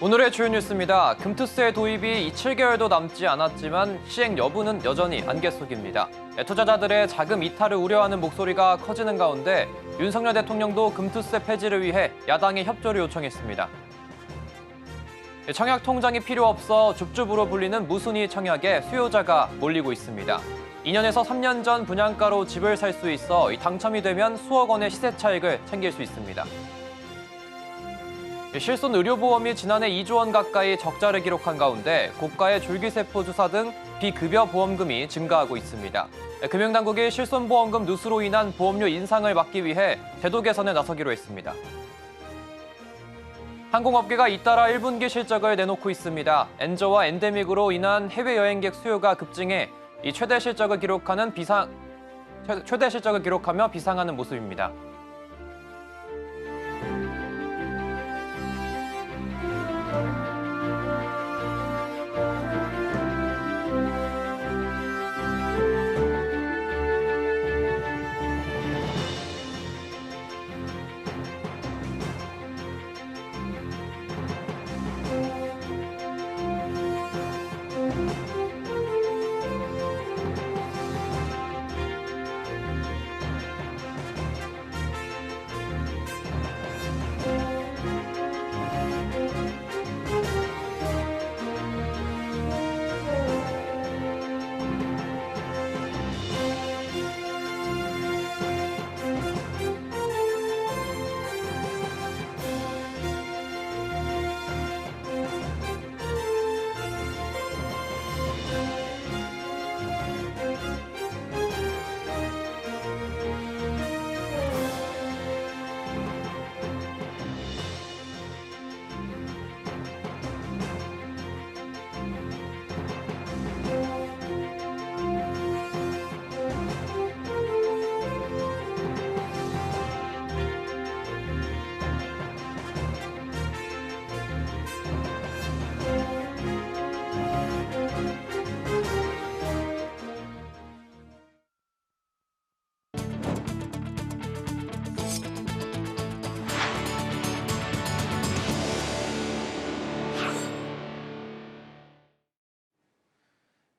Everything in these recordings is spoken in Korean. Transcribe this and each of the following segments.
오늘의 주요 뉴스입니다. 금투세 도입이 7개월도 남지 않았지만 시행 여부는 여전히 안개 속입니다. 투자자들의 자금 이탈을 우려하는 목소리가 커지는 가운데 윤석열 대통령도 금투세 폐지를 위해 야당의 협조를 요청했습니다. 청약 통장이 필요 없어 줍줍으로 불리는 무순위 청약에 수요자가 몰리고 있습니다. 2년에서 3년 전 분양가로 집을 살 수 있어 당첨이 되면 수억 원의 시세 차익을 챙길 수 있습니다. 실손 의료보험이 지난해 2조 원 가까이 적자를 기록한 가운데 고가의 줄기세포 주사 등 비급여 보험금이 증가하고 있습니다. 금융당국이 실손보험금 누수로 인한 보험료 인상을 막기 위해 제도 개선에 나서기로 했습니다. 항공업계가 잇따라 1분기 실적을 내놓고 있습니다. 엔저와 엔데믹으로 인한 해외여행객 수요가 급증해 최대 실적을 기록하며 비상하는 모습입니다.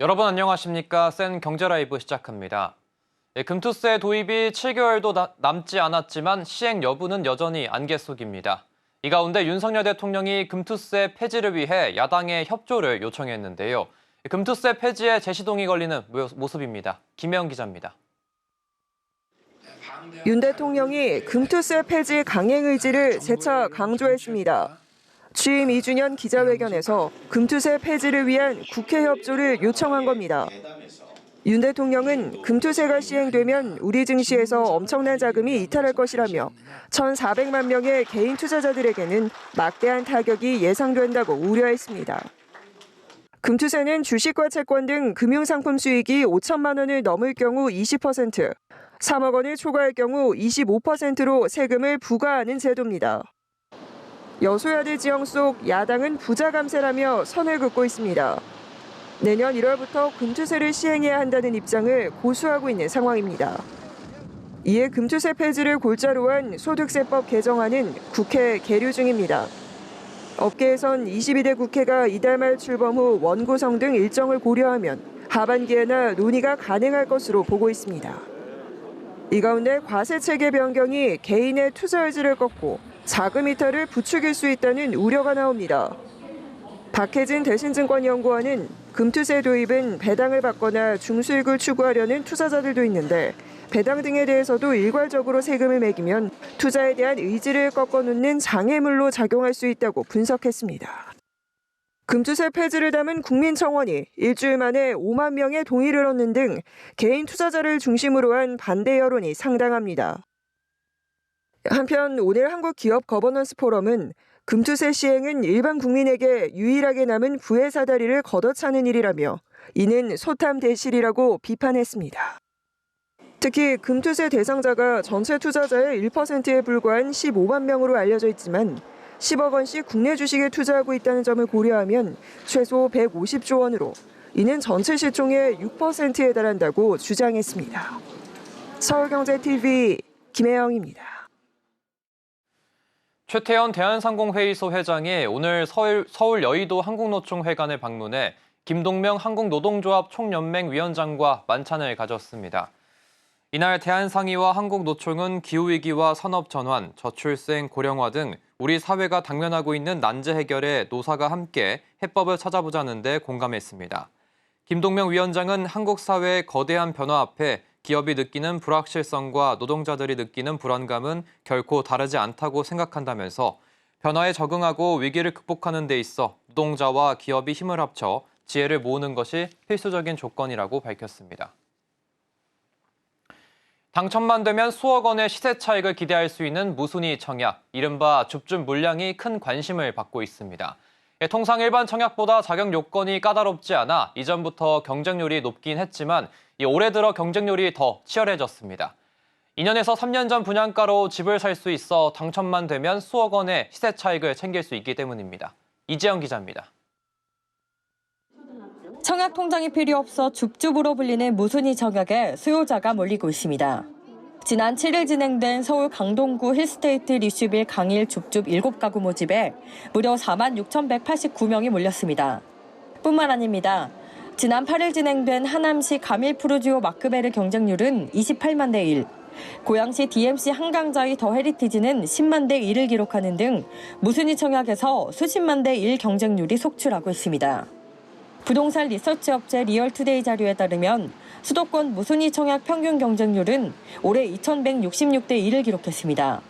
여러분 안녕하십니까? 센 경제라이브 시작합니다. 금투세 도입이 7개월도 남지 않았지만 시행 여부는 여전히 안개 속입니다. 이 가운데 윤석열 대통령이 금투세 폐지를 위해 야당의 협조를 요청했는데요. 금투세 폐지에 제시동이 걸리는 모습입니다. 김혜영 기자입니다. 윤 대통령이 금투세 폐지 강행 의지를 재차 강조했습니다. 취임 2주년 기자회견에서 금투세 폐지를 위한 국회 협조를 요청한 겁니다. 윤 대통령은 금투세가 시행되면 우리 증시에서 엄청난 자금이 이탈할 것이라며 1,400만 명의 개인 투자자들에게는 막대한 타격이 예상된다고 우려했습니다. 금투세는 주식과 채권 등 금융상품 수익이 5천만 원을 넘을 경우 20%, 3억 원을 초과할 경우 25%로 세금을 부과하는 제도입니다. 여소야대 지형 속 야당은 부자 감세라며 선을 긋고 있습니다. 내년 1월부터 금투세를 시행해야 한다는 입장을 고수하고 있는 상황입니다. 이에 금투세 폐지를 골자로 한 소득세법 개정안은 국회 계류 중입니다. 업계에선 22대 국회가 이달 말 출범 후 원구성 등 일정을 고려하면 하반기에나 논의가 가능할 것으로 보고 있습니다. 이 가운데 과세체계 변경이 개인의 투자 의지를 꺾고 자금 이탈을 부추길 수 있다는 우려가 나옵니다. 박혜진 대신증권연구원은 금투세 도입은 배당을 받거나 중수익을 추구하려는 투자자들도 있는데 배당 등에 대해서도 일괄적으로 세금을 매기면 투자에 대한 의지를 꺾어놓는 장애물로 작용할 수 있다고 분석했습니다. 금투세 폐지를 담은 국민청원이 일주일 만에 5만 명의 동의를 얻는 등 개인 투자자를 중심으로 한 반대 여론이 상당합니다. 한편 오늘 한국기업거버넌스 포럼은 금투세 시행은 일반 국민에게 유일하게 남은 부의 사다리를 걷어차는 일이라며 이는 소탐대실이라고 비판했습니다. 특히 금투세 대상자가 전체 투자자의 1%에 불과한 15만 명으로 알려져 있지만 10억 원씩 국내 주식에 투자하고 있다는 점을 고려하면 최소 150조 원으로 이는 전체 시총의 6%에 달한다고 주장했습니다. 서울경제TV 김혜영입니다. 최태원 대한상공회의소 회장이 오늘 서울 여의도 한국노총회관을 방문해 김동명 한국노동조합 총연맹 위원장과 만찬을 가졌습니다. 이날 대한상의와 한국노총은 기후위기와 산업전환, 저출생, 고령화 등 우리 사회가 당면하고 있는 난제 해결에 노사가 함께 해법을 찾아보자는 데 공감했습니다. 김동명 위원장은 한국 사회의 거대한 변화 앞에 기업이 느끼는 불확실성과 노동자들이 느끼는 불안감은 결코 다르지 않다고 생각한다면서 변화에 적응하고 위기를 극복하는 데 있어 노동자와 기업이 힘을 합쳐 지혜를 모으는 것이 필수적인 조건이라고 밝혔습니다. 당첨만 되면 수억 원의 시세 차익을 기대할 수 있는 무순위 청약, 이른바 줍줍 물량이 큰 관심을 받고 있습니다. 통상 일반 청약보다 자격 요건이 까다롭지 않아 이전부터 경쟁률이 높긴 했지만 올해 들어 경쟁률이 더 치열해졌습니다. 2년에서 3년 전 분양가로 집을 살 수 있어 당첨만 되면 수억 원의 시세 차익을 챙길 수 있기 때문입니다. 이재영 기자입니다. 청약 통장이 필요 없어 줍줍으로 불리는 무순위 청약에 수요자가 몰리고 있습니다. 지난 7일 진행된 서울 강동구 힐스테이트 리슈빌 강일 줍줍 7가구 모집에 무려 46,189명이 몰렸습니다. 뿐만 아닙니다. 지난 8일 진행된 하남시 가밀 푸르지오 마크베르 경쟁률은 28만 대 1, 고양시 DMC 한강자이 더 헤리티지는 10만 대 1을 기록하는 등 무순위 청약에서 수십만 대 1 경쟁률이 속출하고 있습니다. 부동산 리서치 업체 리얼투데이 자료에 따르면 수도권 무순위 청약 평균 경쟁률은 올해 2,166대 1을 기록했습니다.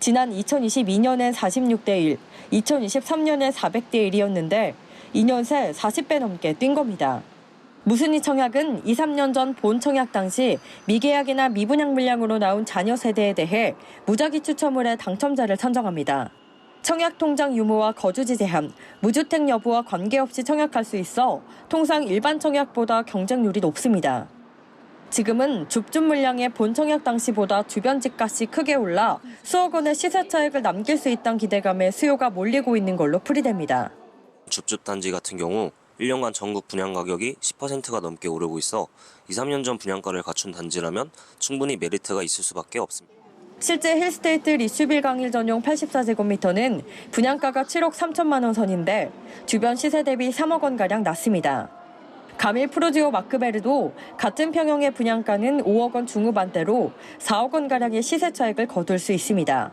지난 2022년엔 46대 1, 2023년엔 400대 1이었는데 2년 새 40배 넘게 뛴 겁니다. 무순위 청약은 2, 3년 전 본 청약 당시 미계약이나 미분양 물량으로 나온 자녀 세대에 대해 무작위 추첨을 해 당첨자를 선정합니다. 청약 통장 유무와 거주지 제한, 무주택 여부와 관계없이 청약할 수 있어 통상 일반 청약보다 경쟁률이 높습니다. 지금은 줍줍 물량의 본 청약 당시보다 주변 집값이 크게 올라 수억 원의 시세 차익을 남길 수 있다는 기대감에 수요가 몰리고 있는 걸로 풀이됩니다. 줍줍 단지 같은 경우 1년간 전국 분양 가격이 10%가 넘게 오르고 있어 2, 3년 전 분양가를 갖춘 단지라면 충분히 메리트가 있을 수밖에 없습니다. 실제 힐스테이트 리슈빌 강일 전용 84제곱미터는 분양가가 7억 3천만 원 선인데 주변 시세 대비 3억 원가량 낮습니다. 가밀 프로지오 마크베르도 같은 평형의 분양가는 5억 원 중후반대로 4억 원가량의 시세 차익을 거둘 수 있습니다.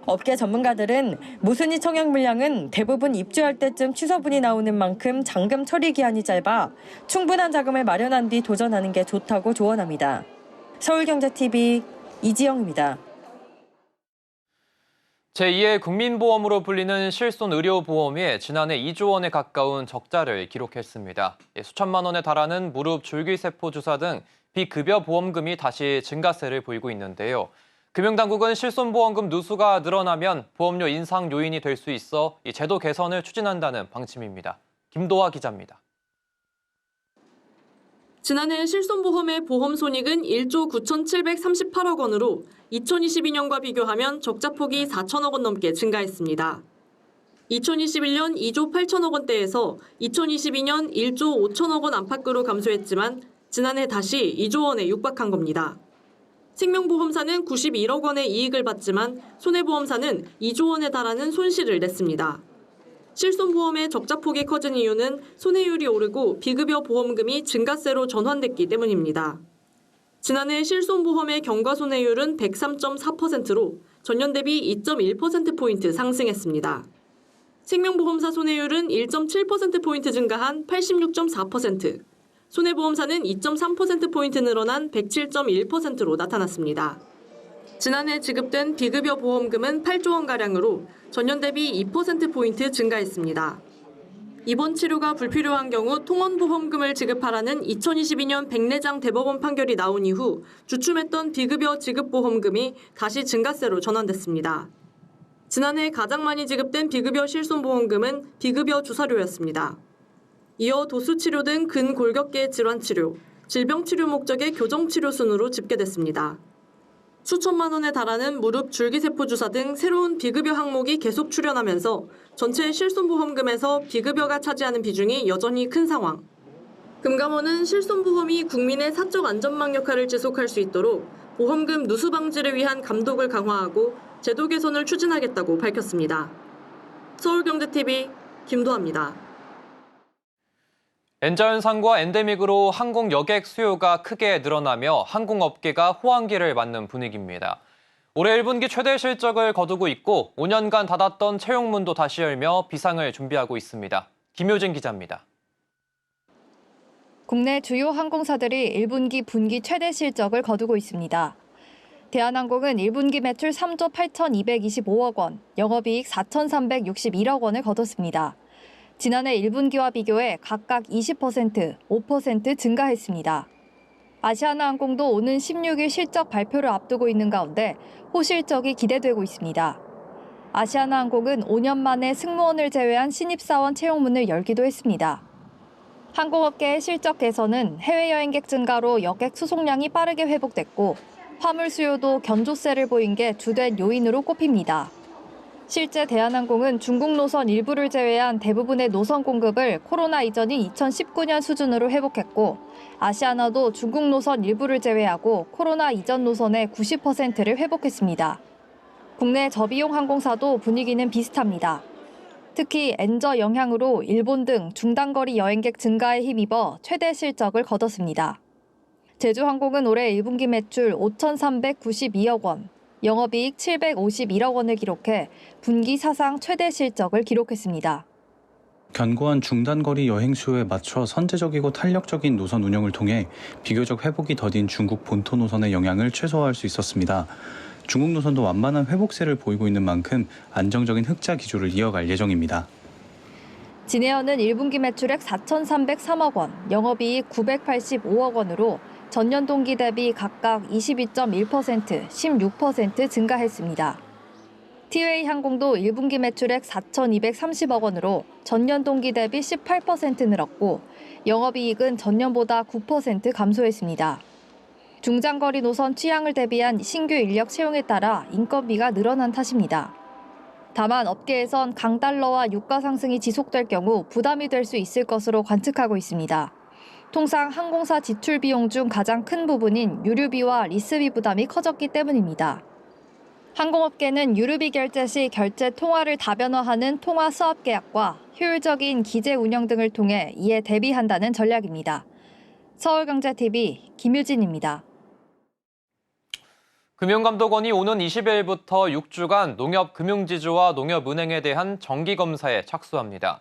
업계 전문가들은 무순위 청약 물량은 대부분 입주할 때쯤 취소분이 나오는 만큼 잔금 처리 기한이 짧아 충분한 자금을 마련한 뒤 도전하는 게 좋다고 조언합니다. 서울경제TV 이지영입니다. 제2의 국민보험으로 불리는 실손의료보험이 지난해 2조 원에 가까운 적자를 기록했습니다. 수천만 원에 달하는 무릎 줄기세포 주사 등 비급여 보험금이 다시 증가세를 보이고 있는데요. 금융당국은 실손보험금 누수가 늘어나면 보험료 인상 요인이 될 수 있어 이 제도 개선을 추진한다는 방침입니다. 김도하 기자입니다. 지난해 실손보험의 보험 손익은 1조 9,738억 원으로 2022년과 비교하면 적자폭이 4천억 원 넘게 증가했습니다. 2021년 2조 8천억 원대에서 2022년 1조 5천억 원 안팎으로 감소했지만 지난해 다시 2조 원에 육박한 겁니다. 생명보험사는 91억 원의 이익을 봤지만 손해보험사는 2조 원에 달하는 손실을 냈습니다. 실손보험의 적자폭이 커진 이유는 손해율이 오르고 비급여 보험금이 증가세로 전환됐기 때문입니다. 지난해 실손보험의 경과손해율은 103.4%로 전년 대비 2.1%포인트 상승했습니다. 생명보험사 손해율은 1.7%포인트 증가한 86.4%, 손해보험사는 2.3%포인트 늘어난 107.1%로 나타났습니다. 지난해 지급된 비급여 보험금은 8조 원가량으로 전년 대비 2%포인트 증가했습니다. 입원 치료가 불필요한 경우 통원보험금을 지급하라는 2022년 백내장 대법원 판결이 나온 이후 주춤했던 비급여 지급보험금이 다시 증가세로 전환됐습니다. 지난해 가장 많이 지급된 비급여 실손보험금은 비급여 주사료였습니다. 이어 도수치료 등 근골격계 질환치료, 질병치료 목적의 교정치료 순으로 집계됐습니다. 수천만 원에 달하는 무릎 줄기세포 주사 등 새로운 비급여 항목이 계속 출현하면서 전체 실손보험금에서 비급여가 차지하는 비중이 여전히 큰 상황. 금감원은 실손보험이 국민의 사적 안전망 역할을 지속할 수 있도록 보험금 누수 방지를 위한 감독을 강화하고 제도 개선을 추진하겠다고 밝혔습니다. 서울경제TV 김도아입니다. N자 현상과 엔데믹으로 항공 여객 수요가 크게 늘어나며 항공업계가 호황기를 맞는 분위기입니다. 올해 1분기 최대 실적을 거두고 있고 5년간 닫았던 채용문도 다시 열며 비상을 준비하고 있습니다. 김효진 기자입니다. 국내 주요 항공사들이 1분기 분기 최대 실적을 거두고 있습니다. 대한항공은 1분기 매출 3조 8,225억 원, 영업이익 4,361억 원을 거뒀습니다. 지난해 1분기와 비교해 각각 20%, 5% 증가했습니다. 아시아나항공도 오는 16일 실적 발표를 앞두고 있는 가운데 호실적이 기대되고 있습니다. 아시아나항공은 5년 만에 승무원을 제외한 신입사원 채용문을 열기도 했습니다. 항공업계의 실적 개선은 해외 여행객 증가로 여객 수송량이 빠르게 회복됐고 화물 수요도 견조세를 보인 게 주된 요인으로 꼽힙니다. 실제 대한항공은 중국 노선 일부를 제외한 대부분의 노선 공급을 코로나 이전인 2019년 수준으로 회복했고 아시아나도 중국 노선 일부를 제외하고 코로나 이전 노선의 90%를 회복했습니다. 국내 저비용 항공사도 분위기는 비슷합니다. 특히 엔저 영향으로 일본 등 중단거리 여행객 증가에 힘입어 최대 실적을 거뒀습니다. 제주항공은 올해 1분기 매출 5,392억 원, 영업이익 751억 원을 기록해 분기 사상 최대 실적을 기록했습니다. 견고한 중단거리 여행 수요에 맞춰 선제적이고 탄력적인 노선 운영을 통해 비교적 회복이 더딘 중국 본토 노선의 영향을 최소화할 수 있었습니다. 중국 노선도 완만한 회복세를 보이고 있는 만큼 안정적인 흑자 기조를 이어갈 예정입니다. 진에어는 1분기 매출액 4,303억 원, 영업이익 985억 원으로 전년 동기 대비 각각 22.1%, 16% 증가했습니다. 티웨이 항공도 1분기 매출액 4,230억 원으로 전년 동기 대비 18% 늘었고 영업이익은 전년보다 9% 감소했습니다. 중장거리 노선 취향을 대비한 신규 인력 채용에 따라 인건비가 늘어난 탓입니다. 다만 업계에선 강달러와 유가 상승이 지속될 경우 부담이 될 수 있을 것으로 관측하고 있습니다. 통상 항공사 지출 비용 중 가장 큰 부분인 유류비와 리스비 부담이 커졌기 때문입니다. 항공업계는 유류비 결제 시 결제 통화를 다변화하는 통화 수합 계약과 효율적인 기재 운영 등을 통해 이에 대비한다는 전략입니다. 서울경제TV 김유진입니다. 금융감독원이 오는 20일부터 6주간 농협금융지주와 농협은행에 대한 정기검사에 착수합니다.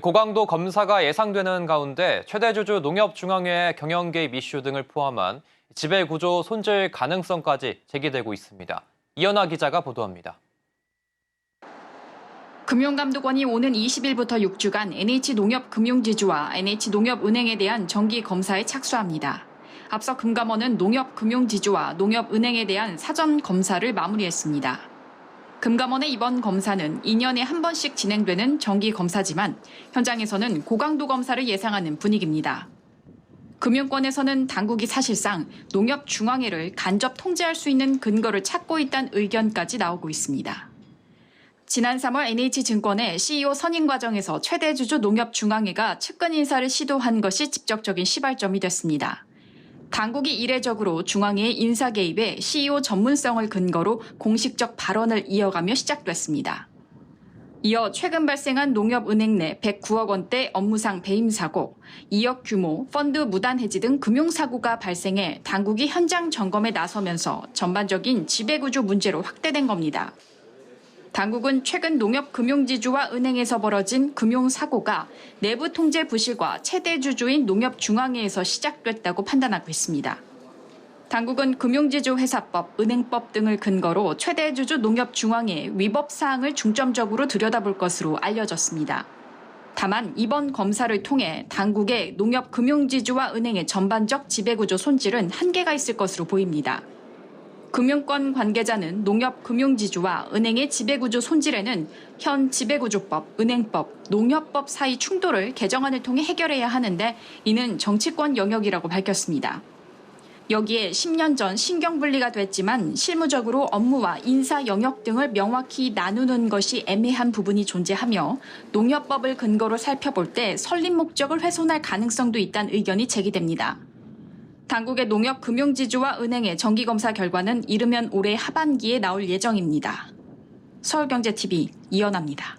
고강도 검사가 예상되는 가운데 최대주주 농협중앙회의 경영개입 이슈 등을 포함한 지배구조 손질 가능성까지 제기되고 있습니다. 이연아 기자가 보도합니다. 금융감독원이 오는 20일부터 6주간 NH농협금융지주와 NH농협은행에 대한 정기검사에 착수합니다. 앞서 금감원은 농협금융지주와 농협은행에 대한 사전검사를 마무리했습니다. 금감원의 이번 검사는 2년에 한 번씩 진행되는 정기검사지만 현장에서는 고강도 검사를 예상하는 분위기입니다. 금융권에서는 당국이 사실상 농협중앙회를 간접 통제할 수 있는 근거를 찾고 있다는 의견까지 나오고 있습니다. 지난 3월 NH증권의 CEO 선임 과정에서 최대주주 농협중앙회가 측근 인사를 시도한 것이 직접적인 시발점이 됐습니다. 당국이 이례적으로 중앙회의 인사 개입에 CEO 전문성을 근거로 공식적 발언을 이어가며 시작됐습니다. 이어 최근 발생한 농협은행 내 109억 원대 업무상 배임 사고, 2억 규모 펀드 무단 해지 등 금융사고가 발생해 당국이 현장 점검에 나서면서 전반적인 지배구조 문제로 확대된 겁니다. 당국은 최근 농협금융지주와 은행에서 벌어진 금융사고가 내부 통제 부실과 최대주주인 농협중앙회에서 시작됐다고 판단하고 있습니다. 당국은 금융지주회사법, 은행법 등을 근거로 최대주주 농협중앙회의 위법 사항을 중점적으로 들여다볼 것으로 알려졌습니다. 다만 이번 검사를 통해 당국의 농협금융지주와 은행의 전반적 지배구조 손질은 한계가 있을 것으로 보입니다. 금융권 관계자는 농협금융지주와 은행의 지배구조 손질에는 현 지배구조법, 은행법, 농협법 사이 충돌을 개정안을 통해 해결해야 하는데 이는 정치권 영역이라고 밝혔습니다. 여기에 10년 전 신경분리가 됐지만 실무적으로 업무와 인사 영역 등을 명확히 나누는 것이 애매한 부분이 존재하며 농협법을 근거로 살펴볼 때 설립 목적을 훼손할 가능성도 있다는 의견이 제기됩니다. 당국의 농협금융지주와 은행의 정기검사 결과는 이르면 올해 하반기에 나올 예정입니다. 서울경제TV 이연아입니다.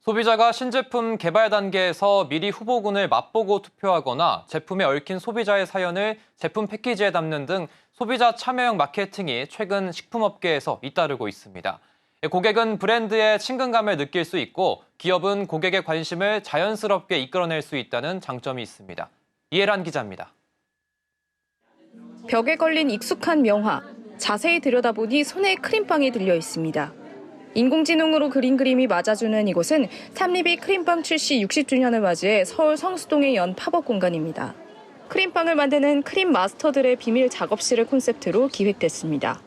소비자가 신제품 개발 단계에서 미리 후보군을 맛보고 투표하거나 제품에 얽힌 소비자의 사연을 제품 패키지에 담는 등 소비자 참여형 마케팅이 최근 식품업계에서 잇따르고 있습니다. 고객은 브랜드의 친근감을 느낄 수 있고 기업은 고객의 관심을 자연스럽게 이끌어낼 수 있다는 장점이 있습니다. 이혜란 기자입니다. 벽에 걸린 익숙한 명화, 자세히 들여다보니 손에 크림빵이 들려 있습니다. 인공지능으로 그린 그림이 맞아주는 이곳은 삼립이 크림빵 출시 60주년을 맞이해 서울 성수동에 연 팝업 공간입니다. 크림빵을 만드는 크림 마스터들의 비밀 작업실을 콘셉트로 기획됐습니다.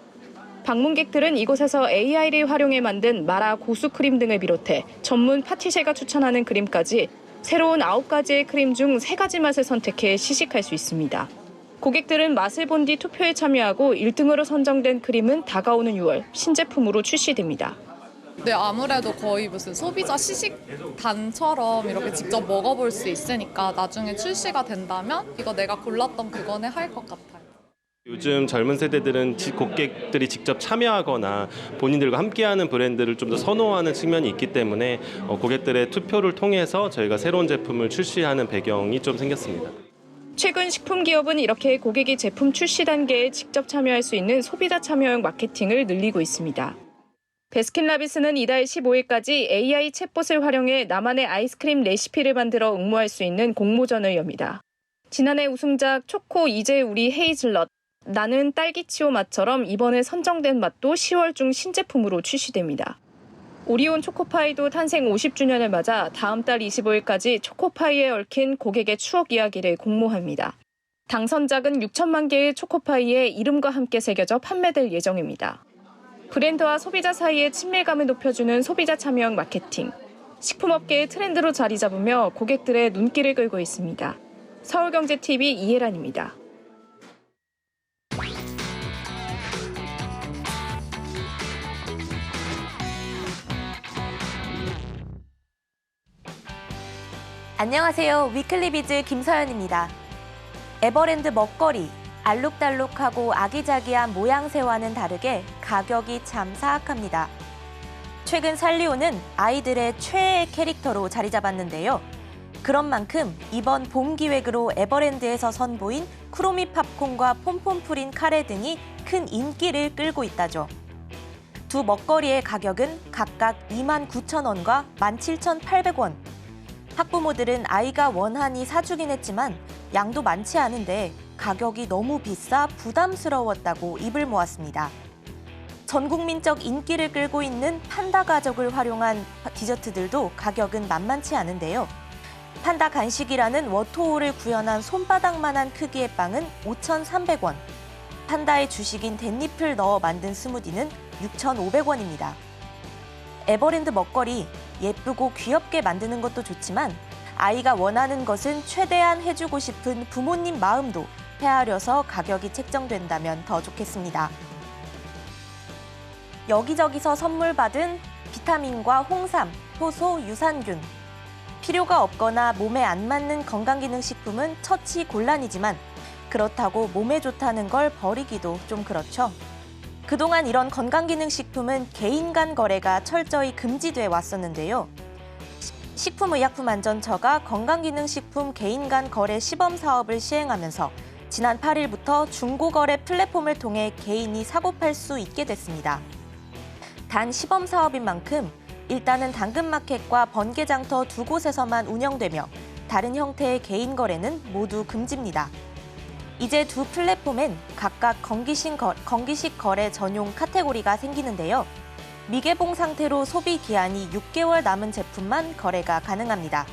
방문객들은 이곳에서 AI를 활용해 만든 마라 고수 크림 등을 비롯해 전문 파티셰가 추천하는 크림까지 새로운 9가지의 크림 중 3가지 맛을 선택해 시식할 수 있습니다. 고객들은 맛을 본 뒤 투표에 참여하고 1등으로 선정된 크림은 다가오는 6월 신제품으로 출시됩니다. 네, 아무래도 거의 무슨 소비자 시식단처럼 이렇게 직접 먹어볼 수 있으니까 나중에 출시가 된다면 이거 내가 골랐던 그거네 할 것 같아요. 요즘 젊은 세대들은 고객들이 직접 참여하거나 본인들과 함께하는 브랜드를 좀 더 선호하는 측면이 있기 때문에 고객들의 투표를 통해서 저희가 새로운 제품을 출시하는 배경이 좀 생겼습니다. 최근 식품기업은 이렇게 고객이 제품 출시 단계에 직접 참여할 수 있는 소비자 참여형 마케팅을 늘리고 있습니다. 베스킨라빈스는 이달 15일까지 AI 챗봇을 활용해 나만의 아이스크림 레시피를 만들어 응모할 수 있는 공모전을 엽니다. 지난해 우승작 초코 이제 우리 헤이즐넛, 나는 딸기치오 맛처럼 이번에 선정된 맛도 10월 중 신제품으로 출시됩니다. 오리온 초코파이도 탄생 50주년을 맞아 다음 달 25일까지 초코파이에 얽힌 고객의 추억 이야기를 공모합니다. 당선작은 6천만 개의 초코파이에 이름과 함께 새겨져 판매될 예정입니다. 브랜드와 소비자 사이의 친밀감을 높여주는 소비자 참여형 마케팅. 식품업계의 트렌드로 자리 잡으며 고객들의 눈길을 끌고 있습니다. 서울경제TV 이혜란입니다. 안녕하세요. 위클리비즈 김서연입니다. 에버랜드 먹거리. 알록달록하고 아기자기한 모양새와는 다르게 가격이 참 사악합니다. 최근 산리오는 아이들의 최애 캐릭터로 자리 잡았는데요. 그런 만큼 이번 봄 기획으로 에버랜드에서 선보인 쿠로미 팝콘과 폼폼프린 카레 등이 큰 인기를 끌고 있다죠. 두 먹거리의 가격은 각각 29,000원과 17,800원. 학부모들은 아이가 원하니 사주긴 했지만 양도 많지 않은데 가격이 너무 비싸 부담스러웠다고 입을 모았습니다. 전 국민적 인기를 끌고 있는 판다 가족을 활용한 디저트들도 가격은 만만치 않은데요. 판다 간식이라는 워토호를 구현한 손바닥만한 크기의 빵은 5,300원, 판다의 주식인 댄잎을 넣어 만든 스무디는 6,500원입니다. 에버랜드 먹거리, 예쁘고 귀엽게 만드는 것도 좋지만 아이가 원하는 것은 최대한 해주고 싶은 부모님 마음도 헤아려서 가격이 책정된다면 더 좋겠습니다. 여기저기서 선물 받은 비타민과 홍삼, 효소, 유산균. 필요가 없거나 몸에 안 맞는 건강기능식품은 처치 곤란이지만 그렇다고 몸에 좋다는 걸 버리기도 좀 그렇죠. 그동안 이런 건강기능식품은 개인 간 거래가 철저히 금지돼 왔었는데요. 식품의약품안전처가 건강기능식품 개인 간 거래 시범 사업을 시행하면서 지난 8일부터 중고거래 플랫폼을 통해 개인이 사고 팔 수 있게 됐습니다. 단 시범 사업인 만큼 일단은 당근마켓과 번개장터 두 곳에서만 운영되며 다른 형태의 개인 거래는 모두 금지입니다. 이제 두 플랫폼엔 각각 건기식 거래 전용 카테고리가 생기는데요. 미개봉 상태로 소비 기한이 6개월 남은 제품만 거래가 가능합니다.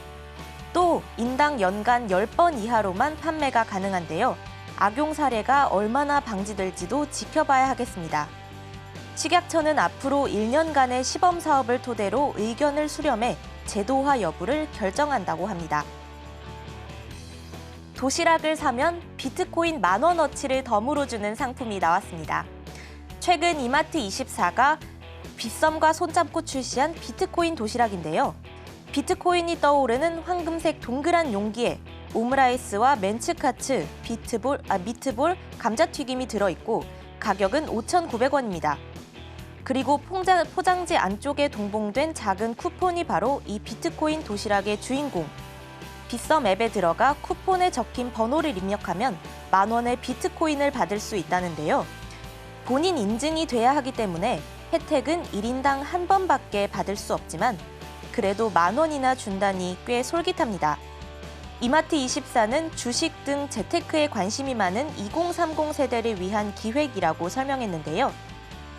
또 인당 연간 10번 이하로만 판매가 가능한데요. 악용 사례가 얼마나 방지될지도 지켜봐야 하겠습니다. 식약처는 앞으로 1년간의 시범 사업을 토대로 의견을 수렴해 제도화 여부를 결정한다고 합니다. 도시락을 사면 비트코인 10,000원어치를 덤으로 주는 상품이 나왔습니다. 최근 이마트24가 빗썸과 손잡고 출시한 비트코인 도시락인데요. 비트코인이 떠오르는 황금색 동그란 용기에 오므라이스와 멘츠카츠, 미트볼, 감자튀김이 들어있고 가격은 5,900원입니다. 그리고 포장지 안쪽에 동봉된 작은 쿠폰이 바로 이 비트코인 도시락의 주인공. 빗썸 앱에 들어가 쿠폰에 적힌 번호를 입력하면 10,000원의 비트코인을 받을 수 있다는데요. 본인 인증이 돼야 하기 때문에 혜택은 1인당 한 번밖에 받을 수 없지만 그래도 10,000원이나 준다니 꽤 솔깃합니다. 이마트24는 주식 등 재테크에 관심이 많은 2030 세대를 위한 기획이라고 설명했는데요.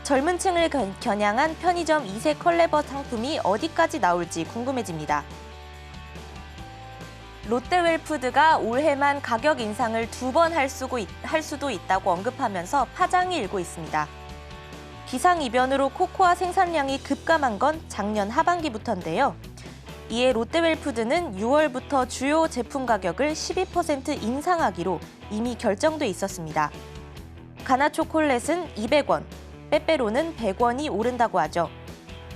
젊은 층을 겨냥한 편의점 2세 컬레버 상품이 어디까지 나올지 궁금해집니다. 롯데웰푸드가 올해만 가격 인상을 2번 할 수도 있다고 언급하면서 파장이 일고 있습니다. 기상이변으로 코코아 생산량이 급감한 건 작년 하반기부터인데요. 이에 롯데웰푸드는 6월부터 주요 제품 가격을 12% 인상하기로 이미 결정돼 있었습니다. 가나초콜릿은 200원, 빼빼로는 100원이 오른다고 하죠.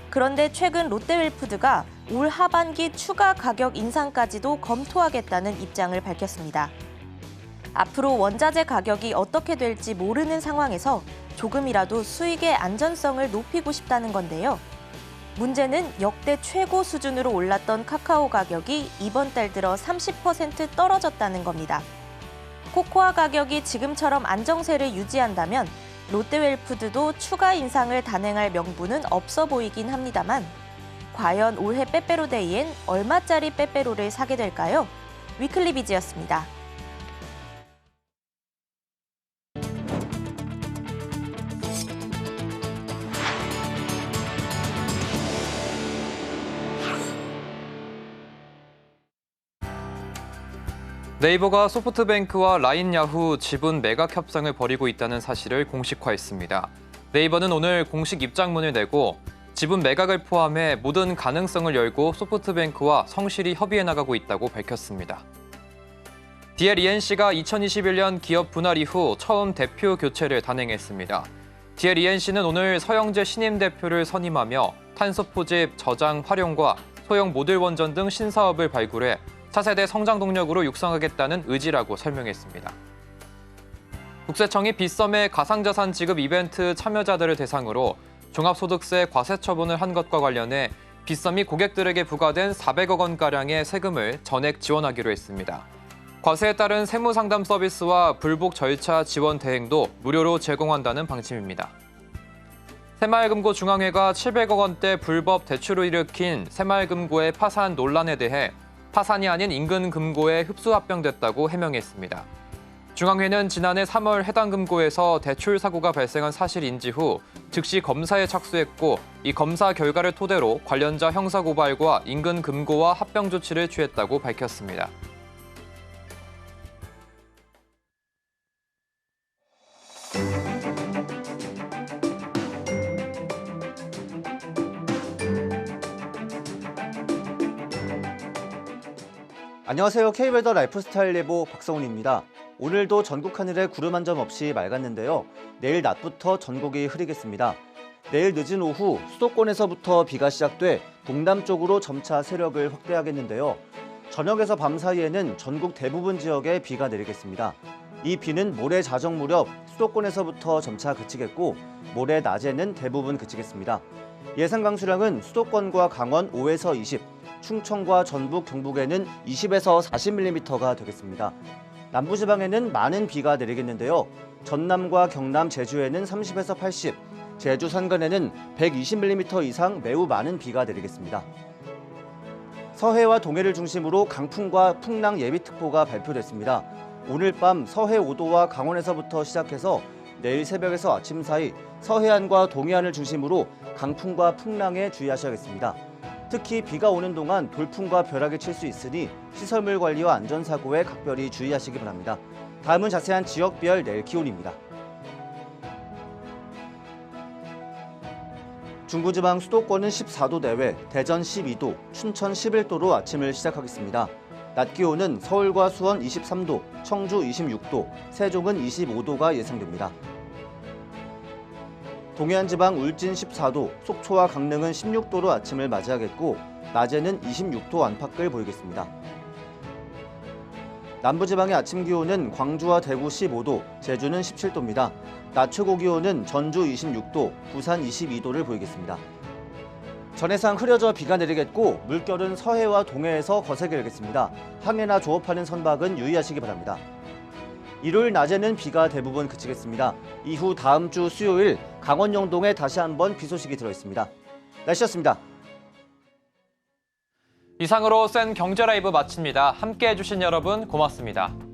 그런데 최근 롯데웰푸드가 올 하반기 추가 가격 인상까지도 검토하겠다는 입장을 밝혔습니다. 앞으로 원자재 가격이 어떻게 될지 모르는 상황에서 조금이라도 수익의 안전성을 높이고 싶다는 건데요. 문제는 역대 최고 수준으로 올랐던 카카오 가격이 이번 달 들어 30% 떨어졌다는 겁니다. 코코아 가격이 지금처럼 안정세를 유지한다면 롯데웰푸드도 추가 인상을 단행할 명분은 없어 보이긴 합니다만 과연 올해 빼빼로데이엔 얼마짜리 빼빼로를 사게 될까요? 위클리비즈였습니다. 네이버가 소프트뱅크와 라인야후 지분 매각 협상을 벌이고 있다는 사실을 공식화했습니다. 네이버는 오늘 공식 입장문을 내고 지분 매각을 포함해 모든 가능성을 열고 소프트뱅크와 성실히 협의해 나가고 있다고 밝혔습니다. DLENC가 2021년 기업 분할 이후 처음 대표 교체를 단행했습니다. DLENC는 오늘 서영재 신임 대표를 선임하며 탄소 포집, 저장, 활용과 소형 모듈 원전 등 신사업을 발굴해 차세대 성장 동력으로 육성하겠다는 의지라고 설명했습니다. 국세청이 빗썸의 가상자산 지급 이벤트 참여자들을 대상으로 종합소득세 과세 처분을 한 것과 관련해 빗썸이 고객들에게 부과된 400억 원가량의 세금을 전액 지원하기로 했습니다. 과세에 따른 세무상담 서비스와 불복 절차 지원 대행도 무료로 제공한다는 방침입니다. 새마을금고 중앙회가 700억 원대 불법 대출을 일으킨 새마을금고의 파산 논란에 대해 파산이 아닌 인근금고에 흡수합병됐다고 해명했습니다. 중앙회는 지난해 3월 해당 금고에서 대출 사고가 발생한 사실 인지 후 즉시 검사에 착수했고 이 검사 결과를 토대로 관련자 형사고발과 인근금고와 합병 조치를 취했다고 밝혔습니다. 안녕하세요. K웨더 라이프스타일 예보 박성훈입니다. 오늘도 전국 하늘에 구름 한 점 없이 맑았는데요. 내일 낮부터 전국이 흐리겠습니다. 내일 늦은 오후 수도권에서부터 비가 시작돼 동남쪽으로 점차 세력을 확대하겠는데요. 저녁에서 밤 사이에는 전국 대부분 지역에 비가 내리겠습니다. 이 비는 모레 자정 무렵 수도권에서부터 점차 그치겠고 모레 낮에는 대부분 그치겠습니다. 예상 강수량은 수도권과 강원 5에서 20, 충청과 전북, 경북에는 20에서 40mm가 되겠습니다. 남부지방에는 많은 비가 내리겠는데요. 전남과 경남, 제주에는 30에서 80, 제주 산간에는 120mm 이상 매우 많은 비가 내리겠습니다. 서해와 동해를 중심으로 강풍과 풍랑 예비특보가 발표됐습니다. 오늘 밤 서해 5도와 강원에서부터 시작해서 내일 새벽에서 아침 사이 서해안과 동해안을 중심으로 강풍과 풍랑에 주의하셔야겠습니다. 특히 비가 오는 동안 돌풍과 벼락이 칠 수 있으니 시설물 관리와 안전사고에 각별히 주의하시기 바랍니다. 다음은 자세한 지역별 내일 기온입니다. 중부지방 수도권은 14도 내외, 대전 12도, 춘천 11도로 아침을 시작하겠습니다. 낮 기온은 서울과 수원 23도, 청주 26도, 세종은 25도가 예상됩니다. 동해안 지방 울진 14도, 속초와 강릉은 16도로 아침을 맞이하겠고 낮에는 26도 안팎을 보이겠습니다. 남부지방의 아침 기온은 광주와 대구 15도, 제주는 17도입니다. 낮 최고 기온은 전주 26도, 부산 22도를 보이겠습니다. 전해상 흐려져 비가 내리겠고 물결은 서해와 동해에서 거세게 일겠습니다. 항해나 조업하는 선박은 유의하시기 바랍니다. 일요일 낮에는 비가 대부분 그치겠습니다. 이후 다음 주 수요일 강원 영동에 다시 한번 비 소식이 들어있습니다. 날씨였습니다. 이상으로 센 경제 라이브 마칩니다. 함께해 주신 여러분 고맙습니다.